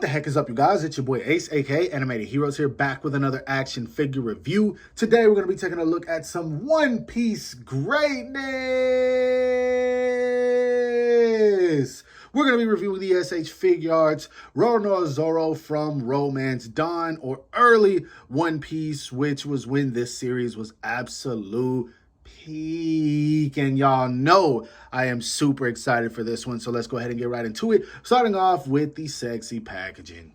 the heck is up, you guys? It's your boy Ace, aka Animated Heroes here, back with another action figure review. Today, we're going to be taking a look at some One Piece greatness. We're going to be reviewing the SH Figuarts, Roronoa Zoro from Romance Dawn, or early One Piece, which was when this series was absolute peak. And y'all know I am super excited for this one, so let's go ahead and get right into it, starting off with the sexy packaging.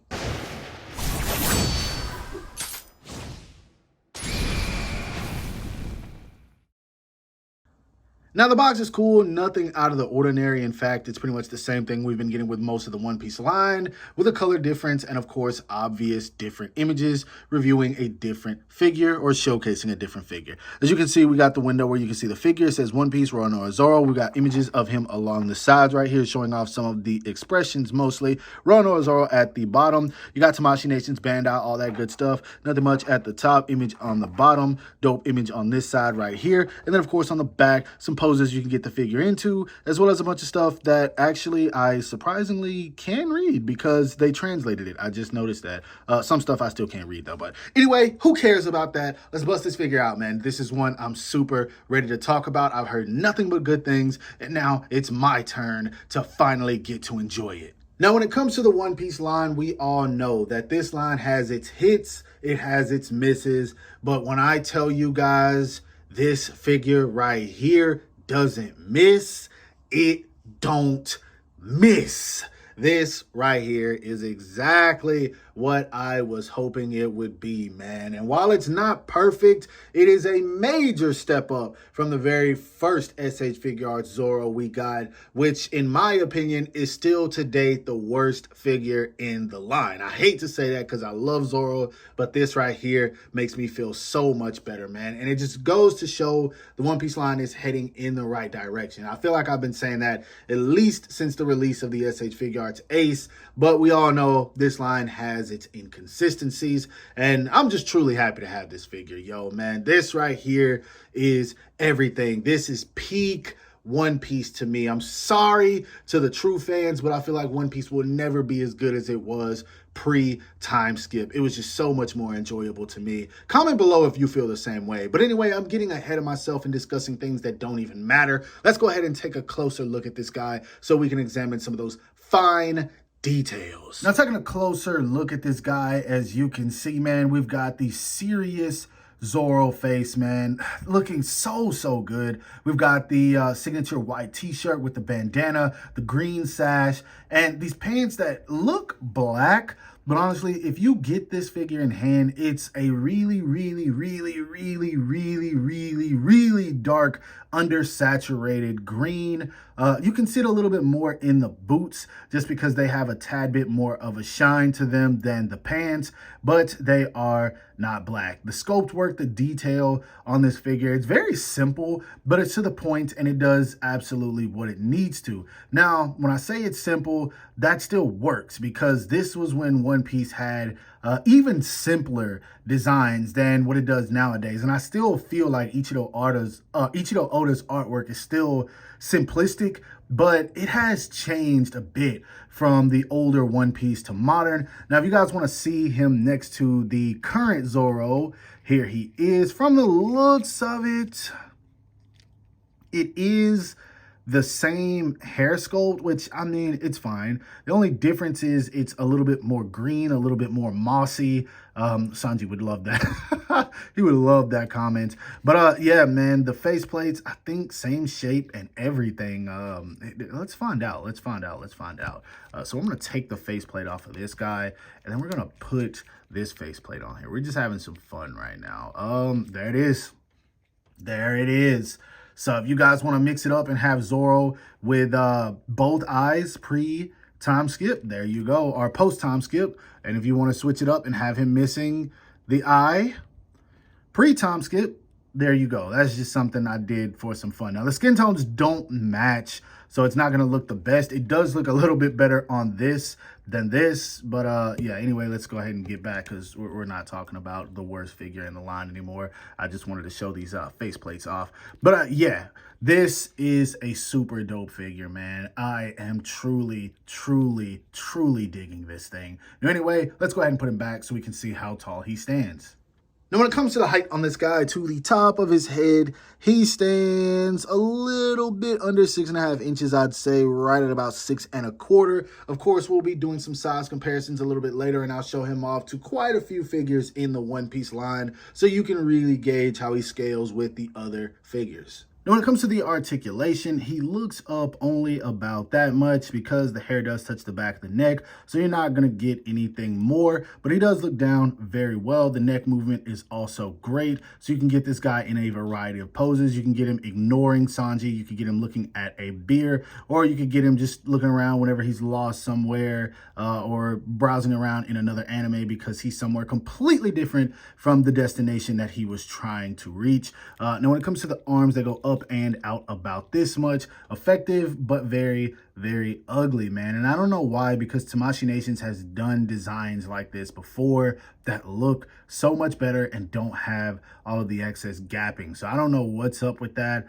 Now, the box is cool, nothing out of the ordinary. In fact, it's pretty much the same thing we've been getting with most of the One Piece line, with a color difference and, of course, obvious different images reviewing a different figure or showcasing a different figure. As you can see, we got the window where you can see the figure. It says One Piece, Roronoa Zoro. We got images of him along the sides right here, showing off some of the expressions mostly. Roronoa Zoro at the bottom. You got Tamashii Nations, Bandai, all that good stuff. Nothing much at the top. Image on the bottom. Dope image on this side right here. And then, of course, on the back, some poses you can get the figure into, as well as a bunch of stuff that actually I surprisingly can read because they translated it. I just noticed that. Some stuff I still can't read though, but anyway, who cares about that? Let's bust this figure out, man. This is one I'm super ready to talk about. I've heard nothing but good things, and now it's my turn to finally get to enjoy it. Now, when it comes to the One Piece line, we all know that this line has its hits, it has its misses, but when I tell you guys, this figure right here doesn't miss, it don't miss. This right here is exactly what I was hoping it would be, man. And while it's not perfect, it is a major step up from the very first SH Figuarts Zoro we got, which in my opinion is still to date the worst figure in the line. I hate to say that because I love Zoro, but this right here makes me feel so much better, man. And it just goes to show the One Piece line is heading in the right direction. I feel like I've been saying that at least since the release of the SH Figuarts Ace, but we all know this line has its inconsistencies, and I'm just truly happy to have this figure. Yo, man, this right here is everything. This is peak One Piece to me. I'm sorry to the true fans, but I feel like One Piece will never be as good as it was pre-time skip. It was just so much more enjoyable to me. Comment below if you feel the same way. But anyway, I'm getting ahead of myself and discussing things that don't even matter. Let's go ahead and take a closer look at this guy so we can examine some of those fine details. Now, taking a closer look at this guy, as you can see, man, we've got the serious Zoro face, man, looking so good. We've got the signature white t-shirt with the bandana, the green sash, and these pants that look black, but honestly, if you get this figure in hand, it's a really dark, undersaturated green. You can see it a little bit more in the boots just because they have a tad bit more of a shine to them than the pants, but they are not black. The sculpt work, the detail on this figure, it's very simple, but it's to the point and it does absolutely what it needs to. Now, when I say it's simple, that still works because this was when One Piece had even simpler designs than what it does nowadays. And I still feel like Ichiro Oda's artwork is still simplistic, but it has changed a bit from the older One Piece to modern. Now, if you guys want to see him next to the current Zoro, here he is. From the looks of it, it is the same hair sculpt, which, I mean, it's fine. The only difference is it's a little bit more green, a little bit more mossy. Sanji would love that. He would love that comment. But yeah, man, the faceplates, I think same shape and everything. Let's find out. So I'm going to take the faceplate off of this guy, and then we're going to put this faceplate on here. We're just having some fun right now. There it is. There it is. So if you guys want to mix it up and have Zoro with both eyes pre-time skip, there you go, or post-time skip. And if you want to switch it up and have him missing the eye pre-time skip, there you go. That's just something I did for some fun. Now, the skin tones don't match so it's not going to look the best. It does look a little bit better on this than this, but yeah, anyway, let's go ahead and get back, because we're not talking about the worst figure in the line anymore. I just wanted to show these face plates off. But yeah, this is a super dope figure, man. I am truly digging this thing. Now, anyway, let's go ahead and put him back so we can see how tall he stands. Now, when it comes to the height on this guy, to the top of his head, he stands a little bit under 6.5 inches, I'd say, right at about 6.25. Of course, we'll be doing some size comparisons a little bit later, and I'll show him off to quite a few figures in the One Piece line, so you can really gauge how he scales with the other figures. Now, when it comes to the articulation, he looks up only about that much because the hair does touch the back of the neck, so you're not going to get anything more, but he does look down very well. The neck movement is also great, so you can get this guy in a variety of poses. You can get him ignoring Sanji, you can get him looking at a beer, or you could get him just looking around whenever he's lost somewhere or browsing around in another anime because he's somewhere completely different from the destination that he was trying to reach. Now, when it comes to the arms, they go up and out about this much. Effective, but very ugly, man. And I don't know why, because Tamashii Nations has done designs like this before that look so much better and don't have all of the excess gapping. So I don't know what's up with that.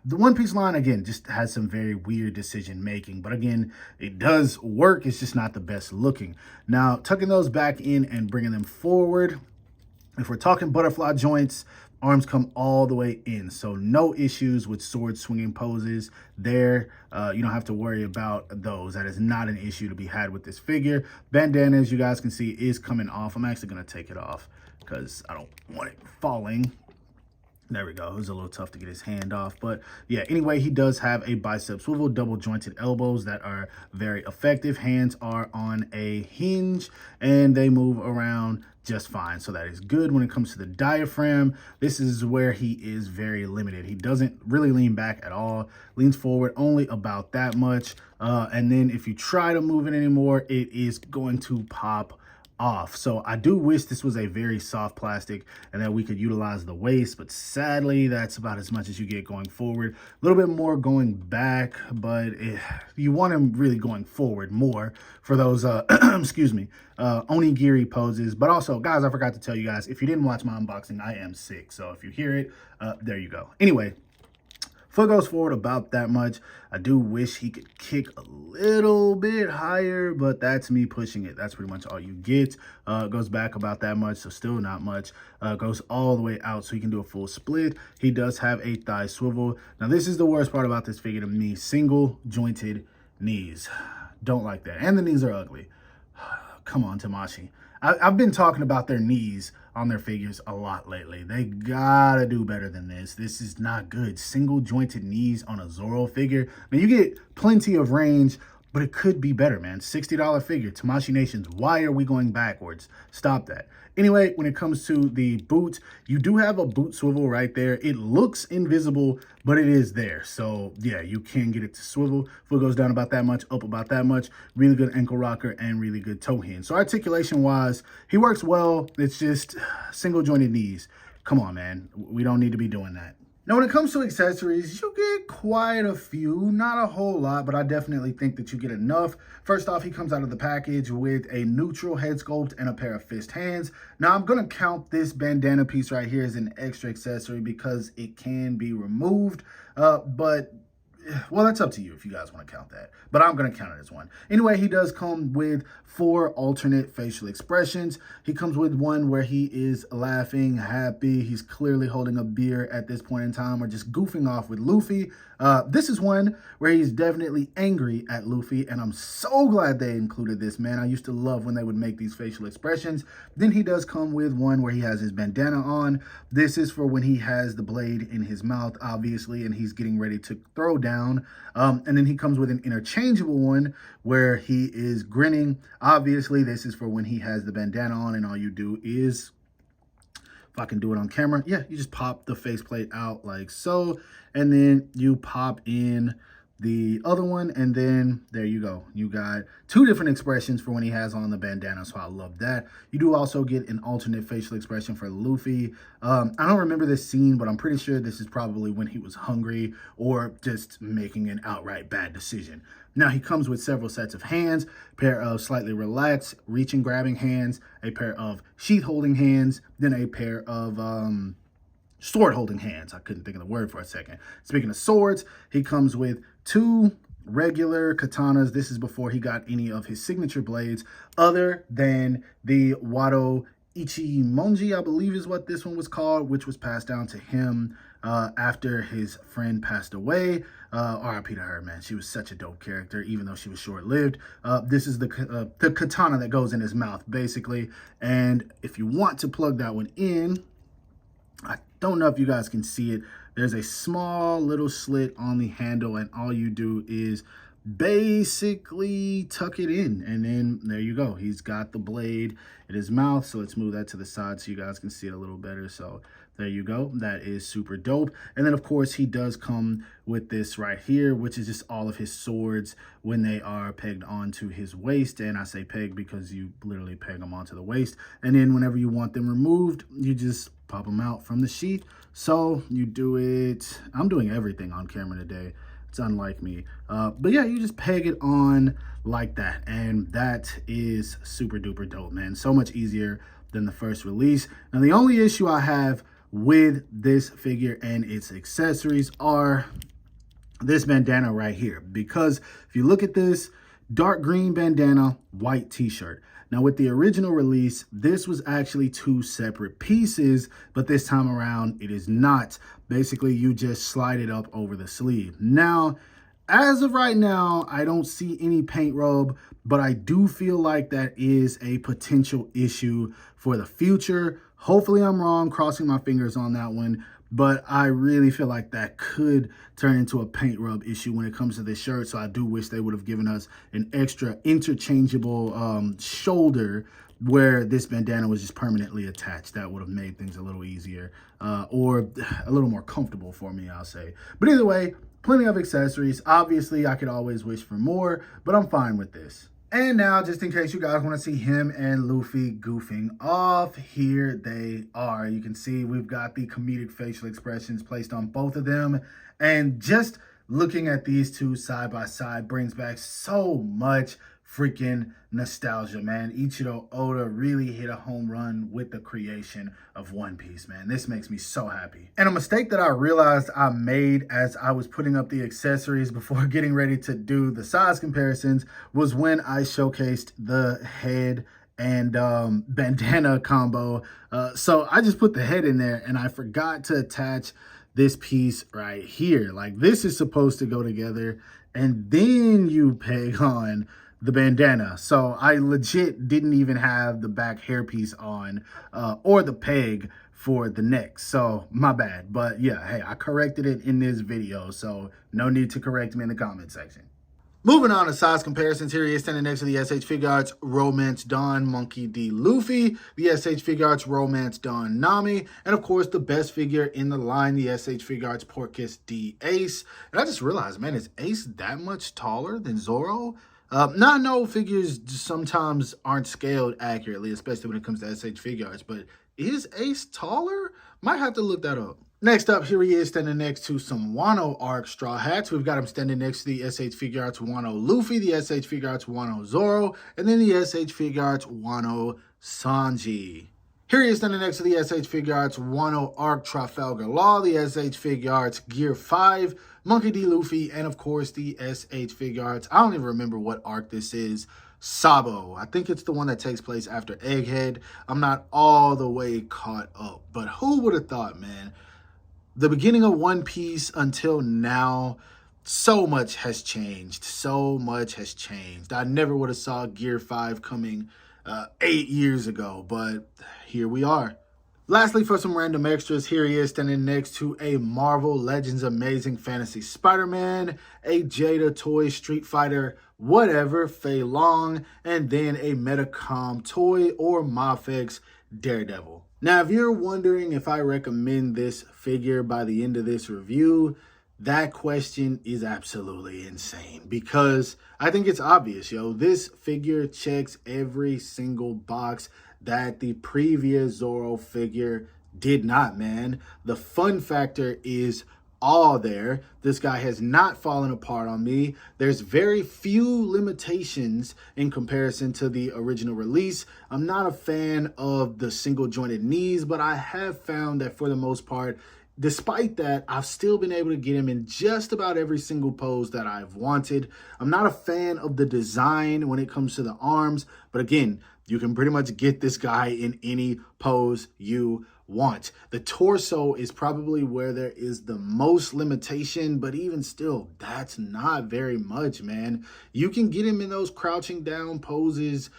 The One Piece line, again, just has some very weird decision making, but again, it does work. It's just not the best looking. Now, tucking those back in and bringing them forward, if we're talking butterfly joints, arms come all the way in, so no issues with sword swinging poses there. You don't have to worry about those. That is not an issue to be had with this figure. Bandana, as you guys can see, is coming off. I'm actually going to take it off because I don't want it falling. There we go. It was a little tough to get his hand off. But yeah, anyway, he does have a bicep swivel, double jointed elbows that are very effective. Hands are on a hinge and they move around just fine. So that is good. When it comes to the diaphragm, this is where he is very limited. He doesn't really lean back at all, leans forward only about that much. And then if you try to move it anymore, it is going to pop off. So I do wish this was a very soft plastic and that we could utilize the waist, but sadly that's about as much as you get going forward. A little bit more going back, but you want him really going forward more for those excuse me, onigiri poses. But also, guys, I forgot to tell you guys, if you didn't watch my unboxing, I am sick, so if you hear it, there you go. Anyway, foot goes forward about that much. I do wish he could kick a little bit higher, but that's me pushing it. That's pretty much all you get. Goes back about that much, so still not much. Goes all the way out so he can do a full split. He does have a thigh swivel. Now, this is the worst part about this figure to me. Single jointed knees. Don't like that. And the knees are ugly. Come on, Tamashii. I've been talking about their knees on their figures a lot lately. They gotta do better than this. This is not good. Single jointed knees on a Zoro figure. Now, you get plenty of range, but it could be better, man. $60 figure. Tamashii Nations, why are we going backwards? Stop that. Anyway, when it comes to the boot, you do have a boot swivel right there. It looks invisible, but it is there. So yeah, you can get it to swivel. Foot goes down about that much, up about that much. Really good ankle rocker and really good toe hinge. So articulation wise, he works well. It's just single jointed knees. Come on, man. We don't need to be doing that. Now, when it comes to accessories, you get quite a few, not a whole lot, but I definitely think that you get enough. First off, he comes out of the package with a neutral head sculpt and a pair of fist hands. Now, I'm going to count this bandana piece right here as an extra accessory because it can be removed, but well, that's up to you if you guys want to count that, but I'm going to count it as one. Anyway, he does come with 4 alternate facial expressions. He comes with one where he is laughing, happy. He's clearly holding a beer at this point in time or just goofing off with Luffy. This is one where he's definitely angry at Luffy, and I'm so glad they included this, man. I used to love when they would make these facial expressions. Then he does come with one where he has his bandana on. This is for when he has the blade in his mouth, obviously, and he's getting ready to throw down. And then he comes with an interchangeable one where he is grinning. Obviously, this is for when he has the bandana on, and all you do is, if I can do it on camera, yeah, you just pop the faceplate out like so, and then you pop in the other one, and then there you go. You got two different expressions for when he has on the bandana, so I love that. You do also get an alternate facial expression for Luffy. I don't remember this scene, but I'm pretty sure this is probably when he was hungry or just making an outright bad decision. Now, he comes with several sets of hands, a pair of slightly relaxed, reaching, grabbing hands, a pair of sheath-holding hands, then a pair of sword-holding hands. I couldn't think of the word for a second. Speaking of swords, he comes with two regular katanas. This is before he got any of his signature blades, other than the Wado Ichimonji, I believe is what this one was called, which was passed down to him after his friend passed away. R.I.P. to her, man. She was such a dope character, even though she was short-lived. This is the katana that goes in his mouth, basically. And if you want to plug that one in, I don't know if you guys can see it. There's a small little slit on the handle, and all you do is basically tuck it in, and then there you go. He's got the blade in his mouth. So let's move that to the side so you guys can see it a little better. So there you go. That is super dope. And then, of course, he does come with this right here, which is just all of his swords when they are pegged onto his waist. And I say peg because you literally peg them onto the waist. And then whenever you want them removed, you just pop them out from the sheath. So you do it. I'm doing everything on camera today. It's unlike me. But yeah, you just peg it on like that. And that is super duper dope, man. So much easier than the first release. Now, the only issue I have with this figure and its accessories are this bandana right here. Because if you look at this, dark green bandana, white t-shirt. Now, with the original release, this was actually two separate pieces, but this time around, it is not. Basically, you just slide it up over the sleeve. Now, as of right now, I don't see any paint rub, but I do feel like that is a potential issue for the future. Hopefully, I'm wrong, crossing my fingers on that one. But I really feel like that could turn into a paint rub issue when it comes to this shirt. So I do wish they would have given us an extra interchangeable shoulder where this bandana was just permanently attached. That would have made things a little easier or a little more comfortable for me, I'll say. But either way, plenty of accessories. Obviously, I could always wish for more, but I'm fine with this. And now, just in case you guys want to see him and Luffy goofing off, here they are. You can see we've got the comedic facial expressions placed on both of them. And just looking at these two side by side brings back so much freaking nostalgia, man. Ichiro Oda really hit a home run with the creation of One Piece, man. This makes me so happy. And a mistake that I realized I made as I was putting up the accessories before getting ready to do the size comparisons was when I showcased the head and bandana combo. So I just put the head in there and I forgot to attach this piece right here. Like, this is supposed to go together and then you peg on the bandana. So I legit didn't even have the back hairpiece on or the peg for the neck. So my bad. But yeah, hey, I corrected it in this video. So no need to correct me in the comment section. Moving on to size comparisons, here he is standing next to the SH Figuarts Romance Dawn Monkey D. Luffy, the SH Figuarts Romance Dawn Nami, and of course the best figure in the line, the SH Figuarts Porcus D. Ace. And I just realized, man, is Ace that much taller than Zoro? Now, I know figures sometimes aren't scaled accurately, especially when it comes to SH Figuarts, but is Ace taller? Might have to look that up. Next up, here he is standing next to some Wano Arc Straw Hats. We've got him standing next to the SH Figuarts Wano Luffy, the SH Figuarts Wano Zoro, and then the SH Figuarts Wano Sanji. Here he is standing next to the SH Figuarts Wano Arc Trafalgar Law, the SH Figuarts Gear 5, Monkey D. Luffy, and of course the SH Figuarts, I don't even remember what arc this is, Sabo. I think it's the one that takes place after Egghead. I'm not all the way caught up, but who would have thought, man? The beginning of One Piece until now, so much has changed. So much has changed. I never would have saw Gear 5 coming 8 years ago, but here we are. Lastly, for some random extras, here he is standing next to a Marvel Legends Amazing Fantasy Spider-Man, a Jada Toy Street Fighter, whatever, Fei Long, and then a Metacom Toy or Mafex Daredevil. Now, if you're wondering if I recommend this figure by the end of this review, That question is absolutely insane because I think it's obvious, yo. This figure checks every single box that the previous Zoro figure did not, man. The fun factor is all there. This guy has not fallen apart on me. There's very few limitations in comparison to the original release. I'm not a fan of the single jointed knees, but I have found that for the most part, despite that, I've still been able to get him in just about every single pose that I've wanted. I'm not a fan of the design when it comes to the arms, but again, you can pretty much get this guy in any pose you want. The torso is probably where there is the most limitation, but even still, that's not very much, man. You can get him in those crouching down poses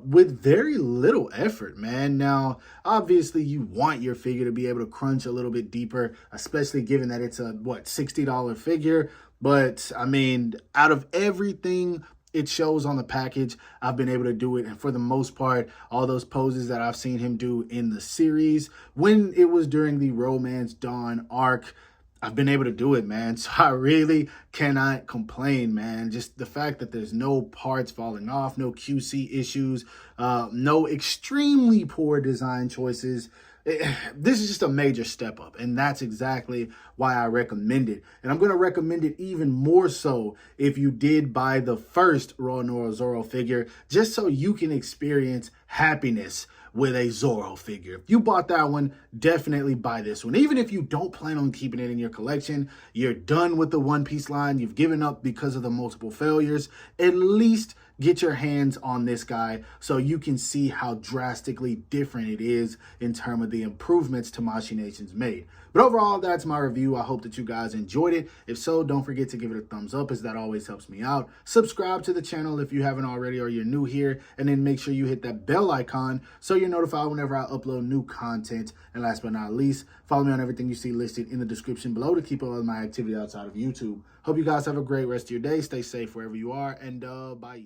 with very little effort, man. Now, obviously, you want your figure to be able to crunch a little bit deeper, especially given that it's a, what, $60 figure. But, I mean, out of everything it shows on the package, I've been able to do it. And for the most part, all those poses that I've seen him do in the series, when it was during the Romance Dawn arc, I've been able to do it, man. So I really cannot complain, man. Just the fact that there's no parts falling off, no QC issues, no extremely poor design choices. This is just a major step up, and that's exactly why I recommend it. And I'm going to recommend it even more so if you did buy the first Roronoa Zoro figure, just so you can experience happiness with a Zoro figure. If you bought that one, definitely buy this one. Even if you don't plan on keeping it in your collection, you're done with the One Piece line, you've given up because of the multiple failures, at least get your hands on this guy so you can see how drastically different it is in terms of the improvements Tamashii Nation's made. But overall, that's my review. I hope that you guys enjoyed it. If so, don't forget to give it a thumbs up, as that always helps me out. Subscribe to the channel if you haven't already or you're new here, and then make sure you hit that bell icon so you're notified whenever I upload new content. And last but not least, follow me on everything you see listed in the description below to keep up with my activity outside of YouTube. Hope you guys have a great rest of your day. Stay safe wherever you are, and bye.